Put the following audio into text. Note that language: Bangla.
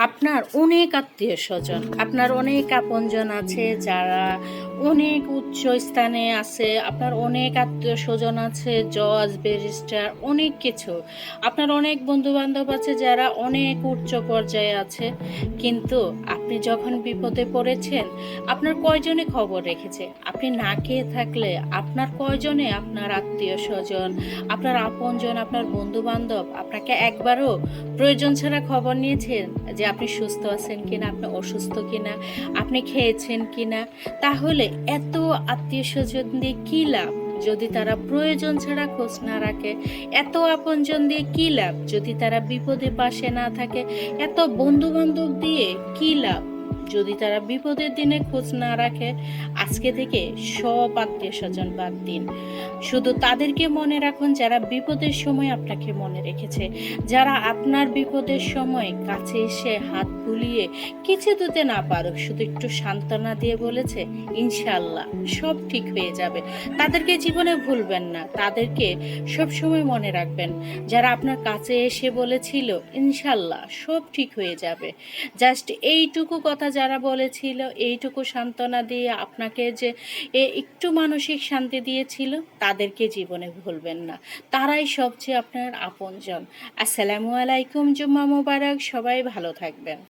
আপনার অনেক আত্মীয়স্বজন, আপনার অনেক আপনজন আছে যারা অনেক উচ্চ স্থানে আছে। আপনার অনেক আত্মীয়স্বজন আছে, জজ, ব্যারিস্টার, অনেক কিছু। আপনার অনেক বন্ধুবান্ধব আছে যারা অনেক উচ্চ পর্যায়ে আছে। কিন্তু আপনি যখন বিপদে পড়েছেন, আপনার কয়জনে খবর রেখেছে? আপনি না খেয়ে থাকলে আপনার কয়জনে, আপনার আত্মীয়স্বজন, আপনার আপনজন, আপনার বন্ধুবান্ধব আপনাকে একবারও প্রয়োজন ছাড়া খবর নিয়েছেন যে আপনি সুস্থ আছেন কিনা, আপনি অসুস্থ কিনা, আপনি খেয়েছেন কিনা? তাহলে এত আত্মীয় স্বজন দিয়ে কী লাভ যদি তারা প্রয়োজন ছাড়া খোঁজ না রাখে? এত আপনজন দিয়ে কী লাভ যদি তারা বিপদে পাশে না থাকে? এত বন্ধু বান্ধব দিয়ে কী লাভ যদি তারা বিপদের দিনে খোঁজ না রাখে? আজকে থেকে সব আত্মীয় স্বজন বাদ দিন, শুধু তাদেরকে মনে রাখুন যারা বিপদের সময় আপনাকে মনে রেখেছে, যারা আপনার বিপদের সময় কাছে এসে হাত বুলিয়ে কিছু দিতে না পারুক, শুধু একটু সান্ত্বনা দিয়ে বলেছে ইনশাল্লাহ সব ঠিক হয়ে যাবে। তাদেরকে জীবনে ভুলবেন না, তাদেরকে সব সময় মনে রাখবেন। যারা আপনার কাছে এসে বলেছিল ইনশাল্লাহ সব ঠিক হয়ে যাবে, জাস্ট এইটুকু কথা যারা বলেছিল, এইটুকু সান্ত্বনা দিয়ে আপনাকে যে একটু মানসিক শান্তি দিয়েছিল, তাদেরকে জীবনে ভুলবেন না। তারাই সবচেয়ে আপনার আপনজন। আসসালামু আলাইকুম, জুম্মা মোবারক, সবাই ভালো থাকবেন।